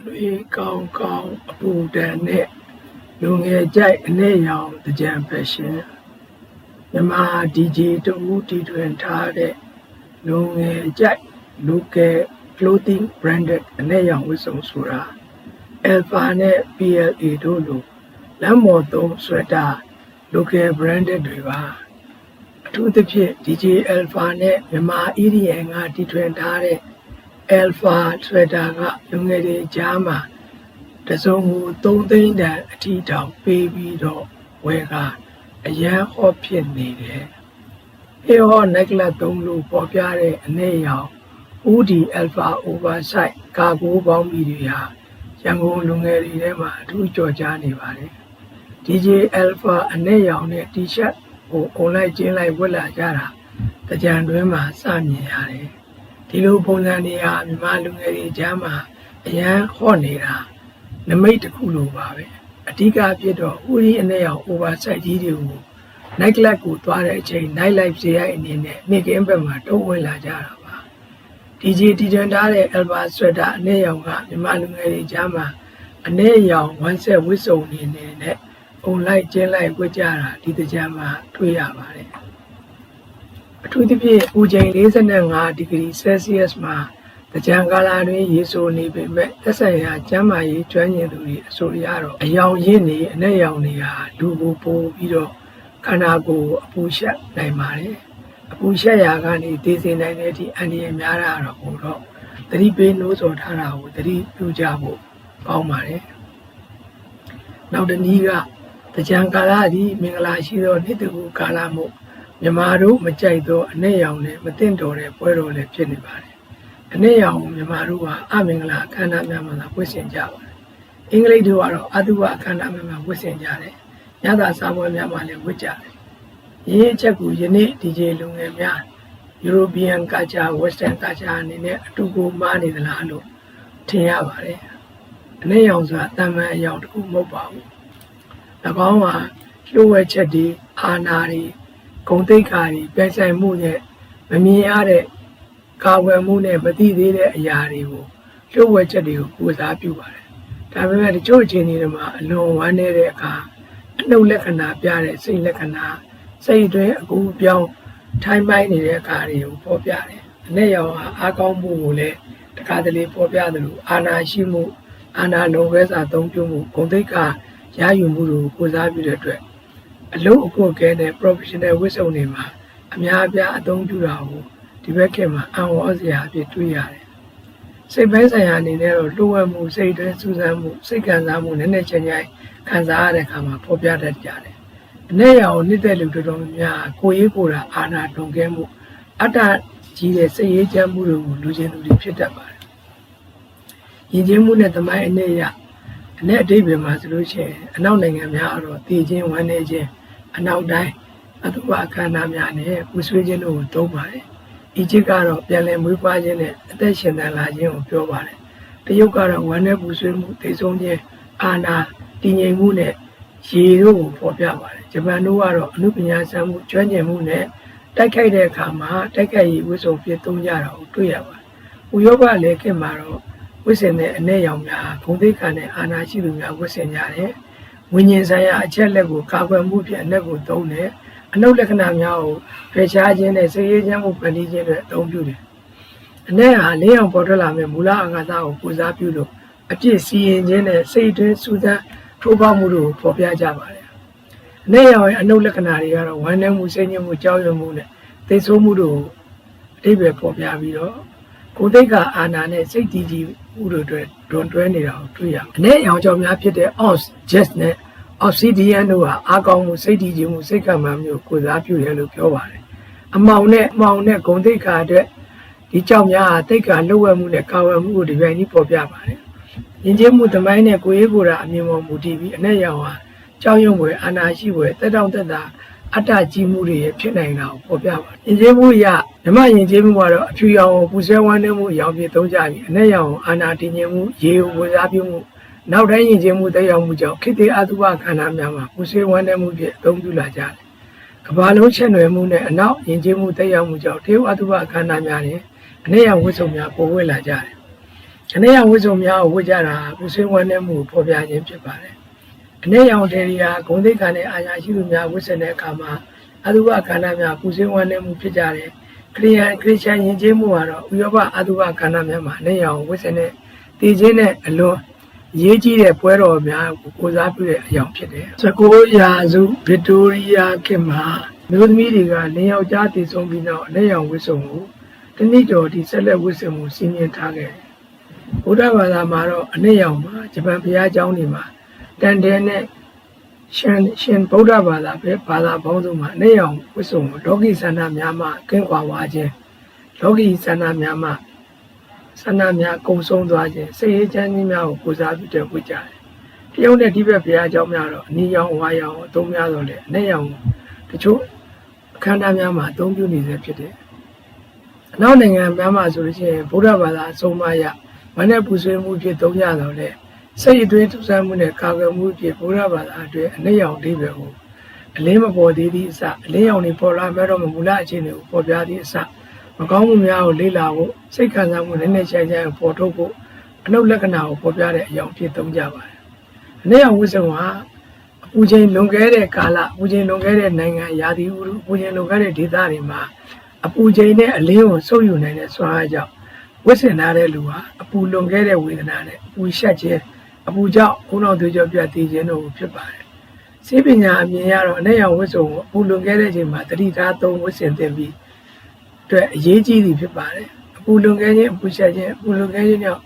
လွေကောင်းကောင်းအပူတန်နဲ့လူငယ်ကြိုက်အနေရောင်တကြံဖက်ရှင်မြန်မာ DJ တူတီထွင်ထားတဲ့လူငယ်ကြိုက် local clothing branded အနေရောင်ဝတ်စုံဆိုတာ Alpha နဲ့ PLA တို့လိုလမ်းမော်သုံး sweater local branded တွေပါအထူးသဖြင့် DJ Alpha နဲ့မြန်မာ EDM ကတီထွင်ထားတဲ့ Alpha sweater ကလူငယ်တွေကြားမှာတစုံကို3 သိန်းတန်အထိတောင်ပေးပြီးတော့ဝယ်ကအရန်ဟော့ဖြစ်နေတယ်။ဟေဟော့ necklace သုံးလို့ပေါ်ပြတဲ့အနေရောင်ဦးဒီ Alpha oversize ကာကိုးပေါင်းပြီးတွေဟာရန်ကုန်လူငယ်တွေထဲမှာအထူးကြော်ကြားနေပါတယ်။ DJ Alpha အနေရောင်နဲ့ T-shirt ကို online ကျင်းလိုက်ဝတ်လာကြတာတကြံတွင်းမှာစမြင်ရတယ်။ဒီလိုပုံစံတွေဟာမြန်မာလူငယ်တွေကြားမှာအရန်ဟော့နေတာနမိတ်တစ်ခုလိုပါပဲအဓိကဖြစ်တော့ဦးရီအနေရောင် oversize ကြီးတွေကို night club ကိုသွားတဲ့အချိန် night life ဇေယျအနေနဲ့နေ့ကင်းဘက်မှာတုံးဝင်လာကြတာပါ DJ တီထွင်ထားတဲ့ Alpha sweater အနေရောင်ကမြန်မာလူငယ်တွေကြားမှာအနေရောင်ဝမ်းဆက်ဝတ်စုံနေနဲ့online ကျင်းလိုက်ဝတ်ကြတာဒီတကြံမှာတွေ့ရပါတယ်အထူးသဖြင့်ဦးချိန်45 ဒီဂရီ Celsius မှာတကြံကာလာတွင်ရေဆိုနေပေမဲ့သက်ဆိုင်ရာကျန်းမာရေးကျွမ်းကျင်သူတွေအဆိုရတော့အယောင်ရင်းနေအနဲ့ရောင်တွေဟာလူကိုပို့ပြီးတော့ခန္ဓာကိုယ်အပူရှက်နိုင်ပါတယ်အပူရှက်ရာကနေဒေးစေနိုင်တဲ့အထိအန္တရာယ်များတာတော့ဟိုတော့သတိပေးနှိုးဆော်ထားတာကိုသတိပြုကြဖို့ကောင်းပါတယ်နောက်တစ်နည်းကတကြံကာလာသည်မင်္ဂလာရှိသောနှစ်တကူကာလမို့မြန်မာတို့မကြိုက်သောအနဲ့ရောင်နဲ့မသင့်တော်တဲ့ပွဲတော်လည်းဖြစ်နေပါတယ်အနေရောင်မြန်မာတို့ကအမင်္ဂလာအခမ်းအနားများမှာဝတ်ဆင်ကြပါတယ်အင်္ဂလိပ်တို့ကတော့အတုပအခမ်းအနားများမှာဝတ်ဆင်ကြတယ်ညသာစားပွဲများမှာလည်းဝတ်ကြတယ်ရေးအချက်ကိုယနေ့ DJ လူငယ်များ European culture Western culture အနေနဲ့အတူကိုမားနေသလားလို့ထင်ရပါတယ်အနေရောင်ဆိုတာတမန်အရောင်တစ်ခုမဟုတ်ပါဘူး၎င်းဟာလျှို့ဝှက်ချက်တွေအာဏာတွေဂုဏ်သိက္ခာတွေပြိုင်ဆိုင်မှုနဲ့မမြင်ရတဲ့ကာဝယ်မှုနဲ့မသိသေးတဲ့အရာတွေကိုလျှို့ဝှက်ချက်တွေကိုကိုစားပြုပါတယ်။ဒါပေမဲ့တချို့အခြေအနေတွေမှာအလွန်ဝမ်းနည်းတဲ့အခါအနှုတ်လက္ခဏာပြတဲ့စိတ်လက္ခဏာစိတ်အတွင်းအကူပြောင်းထိုင်းပိုင်းနေတဲ့အခါတွေကိုပေါ်ပြတယ်။အနဲ့ရောင်ဟာအားကောင်းမှုကိုလည်းတခါတလေပေါ်ပြတယ်လို့အာနာရှိမှုအာနာလုံးဝဲစာသုံးပြုမှုဂုဏ်သိက္ခာရယူမှုတွေကိုကိုစားပြုတဲ့အတွက်အလုံးအကွက်ကဲတဲ့ professional ဝတ်စုံတွေမှာအများအပြားအသုံးပြုတာကိုဒီဘက်ခေတ်မှာအံ့ဩစရာအဖြစ်တွေ့ရတယ်။စိတ်ပိုင်းဆိုင်ရာအနေနဲ့တော့လှုပ်ဝက်မှုစိတ်တွင်းစူးစမ်းမှုစိတ်ခံစားမှုနည်းနည်းချင်းချင်းခံစားရတဲ့အခါမှာပေါ်ပြတတ်ကြတယ်။အနေရောင်နှစ်သက်လူတော်တော်များကိုရေးကိုယ်တာအာနာတွန်ကဲမှုအတ္တကြီးတဲ့စိတ်ရေးချမ်းမှုတွေကိုလူချင်းသူတွေဖြစ်တတ်ပါတယ်။ယဉ်ကျေးမှုနဲ့သမိုင်းအနေရအနဲ့အတိတ်ပဲမှာဆိုလို့ရှိရင်အနောက်နိုင်ငံများတော့တည်ခြင်းဝမ်းနေခြင်းအနောက်တိုင်းအတုပအခမ်းအနားများနဲ့ပူဆွေးခြင်းတို့ကိုသုံးပါတယ်။အီဂျစ်ကတော့ပြန်လည်မွေးဖွားခြင်းနဲ့အသက်ရှင်သန်လာခြင်းကိုပြောပါတယ်။တရုတ်ကတော့ဝမ်းနည်းပူဆွေးမှုသိဆုံးခြင်းအာဏာတည်ငြိမ်မှုနဲ့ရေတို့ကိုဖော်ပြပါတယ်။ဂျပန်တို့ကတော့အနုပညာစံမှုကျွမ်းကျင်မှုနဲ့တိုက်ခိုက်တဲ့အခါမှာတိုက်ခိုက်ရေးဝတ်စုံဖြစ်သုံးကြတာကိုတွေ့ရပါတယ်။ဥရောပလည်းခင်မှာတော့ဝတ်ဆင်တဲ့အနဲ့ရောင်များဂုဏ်သိက္ခာနဲ့အာဏာရှိသူများဝတ်ဆင်ကြတယ်။ဝိညာဉ်ဆိုင်ရာအချက်လက်ကိုကာကွယ်မှုဖြင့်အနက်ကိုသုံးတယ်။အနုလက္ခဏာများကိုဖယ်ရှားခြင်းနဲ့စိတ်ရေးချမ်းမှုပန်တီးခြင်းတွေအသုံးပြုတယ်။အနက်ဟာလေးအောင်ပေါ်ထွက်လာမဲ့မူလအာဃာတကိုပူစားပြုလို့အပြစ်စီရင်ခြင်းနဲ့စိတ်တွင်းစူးစမ်းထိုးပေါက်မှုတို့ကိုဖော်ပြကြပါတယ်။အနက်ရောင်ရဲ့အနုလက္ခဏာတွေကတော့ဝမ်းနည်းမှုစိတ်ညစ်မှုကြောက်ရွံ့မှုနဲ့သိဆိုးမှုတို့အတိတ်ပဲပေါ်ပြပြီးတော့ကိုယ်သိက္ခာအာဏာနဲ့စိတ်တည်ကြည်မှုတို့အတွက်တွန်းတွဲနေတာကိုတွေ့ရပါတယ်။အနက်ရောင်ကြောင့်များဖြစ်တဲ့ ounce jet နဲ့Obsidian တို့ဟာအားကောင်းမှုစိတ်တည်ခြင်းမှုစိတ်ကံမှမျိုးကိုစားပြုတယ်လို့ပြောပါတယ်။အမောင်နဲ့ဂုဏ်သိက္ခာအတွက်ဒီကြောင့်များဟာသိက္ခာလှုပ်ဝက်မှုနဲ့ကာဝယ်မှုကိုဒီပိုင်းကြီးပေါ်ပြပါတယ်။ယဉ်ကျေးမှုသမိုင်းနဲ့ကိုယ်ရေးကိုယ်တာအမြင်ပေါ်မူတည်ပြီးအနဲ့ရောင်ဟာကြောက်ရွံ့ွယ်အာနာရှိွယ်တက်တောင့်တက်တာအတ္တကြီးမှုတွေဖြစ်နိုင်တာကိုပေါ်ပြပါတယ်။ယဉ်ကျေးမှုအရဓမ္မယဉ်ကျေးမှုကတော့အဖြူရောင်ကိုပူဆွဲဝမ်းနည်းမှုအရောင်ဖြစ်သုံးကြပြီးအနဲ့ရောင်အာနာတည်ငြိမ်မှုရေကိုကိုစားပြုမှုနောက်တိုင်းယဉ်ကျေးမှုတက်ရောက်မှုကြောင့်ခေတ္တအတုပခန္ဓာများမှာပူဆွေးဝမ်းနည်းမှုဖြင့်အသုံးပြုလာကြတယ်။ကမ္ဘာလုံးချက်နွယ်မှုနဲ့အနောက်ယဉ်ကျေးမှုတက်ရောက်မှုကြောင့်တေဝအတုပခန္ဓာများနဲ့အနည်းရောင်ဝတ်စုံများပေါ်ဝဲလာကြတယ်။ အနေရောင်ဝတ်စုံများကိုဝတ်ကြတာပူဆွေးဝမ်းနည်းမှုကိုဖော်ပြခြင်းဖြစ်ပါတယ်အနေရောင်တွေဟာဂုဏ်သိက္ခာနဲ့အာရုံရှိသူများဝတ်ဆင်တဲ့အခါမှာအတုပခန္ဓာများပူဆွေးဝမ်းနည်းမှုဖြစ်ကြတယ်ခရစ်ယာန်ယဉ်ကျေးမှုကတော့ဥရောပအတုပခန္ဓာများမှာအနေရောင်ဝတ်ဆင်တဲ့တည်ခြင်းနဲ့အလွန်ရေးကြီးတဲ့ပွဲတော်များကိုကိုစားပြုတဲ့အကြောင်းဖြစ်တယ်19ရာစုဗစ်တိုးရီးယားခေတ်မှာမျိုးသမီးတွေကလင်းယောက်ျားတည်ဆုံးပြီးနောက်အနေရောင်ဝတ်စုံကိုတနည်းတော်ဒီဆက်လက်ဝတ်ဆင်မှုစီမံထားခဲ့တယ်ဗုဒ္ဓဘာသာမှာတော့အနေရောင်မှာဂျပန်ဘုရားကျောင်းတွေမှာတန်တယ်နဲ့ရှင်ဗုဒ္ဓဘာသာပဲဘာသာပေါင်းစုံမှာအနေရောင်ဝတ်စုံကိုလောကီဆန္ဒများမှကင်းကွာသွားခြင်းလောကီဆန္ဒများမှဆန္ဒများကုံဆုံးသွားခြင်းစိတ်ရေးချမ်းသာများကိုကိုစားပြုတဲ့ဝတ်ကြတယ်တရုတ်နဲ့ဒီဘက်ဘုရားကျောင်းများတော့အနီရောင်ဝါရောင်အသုံးများတော့လေအနေရောင်တချို့အခမ်းအနားများမှာအသုံးပြုနေစေဖြစ်တယ်အနောက်နိုင်ငံများမှာဆိုလို့ရှိရင်ဗုဒ္ဓဘာသာအဆုံးအမရမနဲ့ပူဆွေးမှုဖြစ်သုံးရတော့လေစိတ်အတွင်းသူစားမှုနဲ့ကာကွယ်မှုဖြစ်ဗုဒ္ဓဘာသာအတွက်အနေရောင်အဓိပ္ပာယ်ကိုအလင်းမပေါ်သေးသည့်အစအလင်းရောင်တွေပေါ်လာမဲ့တော့မူလအခြေအနေကိုပေါ်ပြသည့်အစမကောင်းမှုများကိုလေ့လာဖို့စိတ်ခံစားမှုနည်းနည်းချိုင်ချိုင်ကိုပေါ်ထုတ်ဖို့အနုလက္ခဏာကိုပေါ်ပြတဲ့အကြောင်းဖြစ်သုံးကြပါတယ်အနေရောင်ဝတ်စုံဟာအပူချိန်လွန်ခဲ့တဲ့ကာလအပူချိန်လွန်ခဲ့တဲ့နိုင်ငံရာသီဥတုအပူချိန်လွန်ခဲ့တဲ့ဒေသတွေမှာအပူချိန်နဲ့အလင်းကိုစုပ်ယူနိုင်တဲ့စွမ်းအားကြောင့်ဝတ်ဆင်ထားတဲ့လူဟာအပူလွန်ခဲ့တဲ့ဝေဒနာနဲ့အပူရှက်ခြင်းအပူကြောင့်ဦးနှောက်သွေးကြောပြတ်တည်ခြင်းတို့ဖြစ်ပါတယ်။စေပညာအမြင်ရတော့အနေရောင်ဝတ်စုံကိုအပူလွန်ခဲ့တဲ့အချိန်မှာတတိထားသုံးဝတ်ဆင်သင့်ပြီးအတွက်အရေးကြီးသည်ဖြစ်ပါတယ်။အပူလွန်ခဲ့ခြင်းအပူရှက်ခြင်းအပူလွန်ခဲ့ခြင်းကြောင့်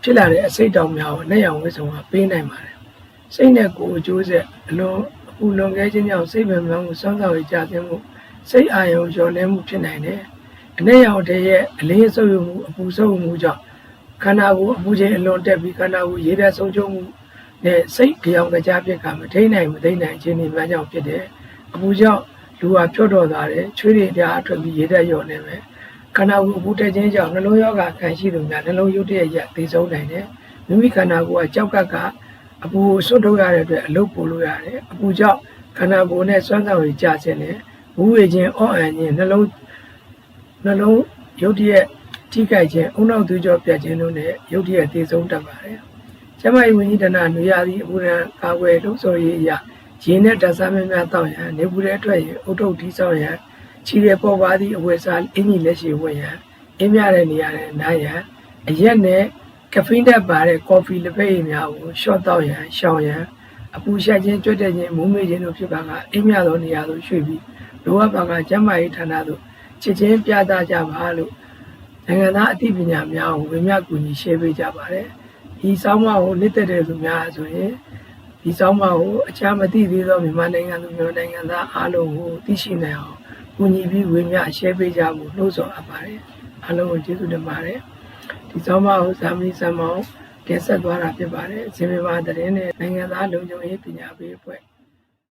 ဖြစ်လာတဲ့အစိတ်တောင်များကိုအနေရောင်ဝတ်စုံကပေးနိုင်ပါတယ်။စိတ်နဲ့ကိုယ်အကျိုးဆက်အလွန်အပူလွန်ခဲ့ခြင်းကြောင့်စိတ်ပင်ပန်းမှုစောင့်ဆောင်ရကြခြင်းမှုစိတ်အာရုံလျော့နေမှုဖြစ်နိုင်တယ်။အနေရောင်တဲ့ရဲ့အလင်းဆုပ်ယူမှုအပူဆုပ်ယူမှုကြောင့်ခန္ဓာကိုယ်အပူချိန်အလွန်တက်ပြီးခန္ဓာကိုယ်ရေဓာတ်ဆုံးရှုံးမှုနဲ့စိတ်ကြောင်ကြဖြစ်ကမထိနိုင်ခြင်းတွေများကြောင့်ဖြစ်တယ်။အပူကြောင့်လူဟာဖြော့တော်သွားတယ်ချွေးတွေဓာတ်အထွက်ပြီးရေဓာတ်လျော့နေမယ်။ခန္ဓာကိုယ်အပူတက်ခြင်းကြောင့်နှလုံးရောဂါခံရှိသူများနှလုံးရုပ်တရက်ရသေဆုံးနိုင်တယ်။မိမိခန္ဓာကိုယ်ကကြောက်ကကအပူဆွတ်ထုတ်ရတဲ့အတွက်အလုပ်ပို့လို့ရတယ်။အပူကြောင့်ခန္ဓာကိုယ်နဲ့စွမ်းဆောင်ရည်ကျခြင်းနဲ့ဘူးဝေခြင်းအော့အန်ခြင်းနှလုံးရုပ်တရက်ထိခိုက်ခြင်းဦးနှောက်သွေးကြောပြတ်ခြင်းတို့နဲ့ရုပ်တရက်သေဆုံးတတ်ပါတယ်။ကျမကြီးဝိညာဉ်တနာနွေရသည့်အပူရန်ကာကွယ်လှုပ်ဆော်ရေးအရာရေနဲ့ဓာတ်စားများများတောက်ရန်နေပူတဲ့အတွက်ရင်အုတ်ထုတ်ထိဆောက်ရန်ခြေရပေါ်ပါသည့်အဝတ်စားအင်ကြီးလက်ရှိဝတ်ရန်အင်းမြတဲ့နေရာနဲ့နားရန်အရက်နဲ့ကဖိန်းတက်ပါတဲ့ကော်ဖီလက်ဖက်ရည်များကိုရှော့တောက်ရန်ရှောင်ရန်အပူရှက်ခြင်းကြွတဲ့ခြင်းမုန်းမေ့ခြင်းတို့ဖြစ်ပါကအင်းမြသောနေရာသို့ရွှေ့ပြီးလိုအပ်ပါကကျမကြီးဌာနသို့ချစ်ချင်းပြသကြပါလို့နိုင်ငံသားအသိပညာများကိုဝေမျှကူညီရှင်းပေးကြပါတယ်။ဒီဆောင်းပါးကိုနှစ်သက်တဲ့သူများဆိုရင်ဒီဆောင်းပါးကိုအခြားမသိသေးသောမြန်မာနိုင်ငံသူမျိုးနိုင်ငံသားအားလုံးကိုသိရှိနိုင်အောင်ကူညီပြီးဝေမျှရှင်းပေးကြဖို့နှိုးဆော်အပ်ပါတယ်။အားလုံးကိုကျေးဇူးတင်ပါတယ်။ဒီဆောင်းပါးကိုဇာမီစံမောင်တင်ဆက်သွားတာဖြစ်ပါတယ်။ဇင်မီမာသတင်းနဲ့နိုင်ငံသားလုံခြုံရေးပညာပေးအဖွဲ့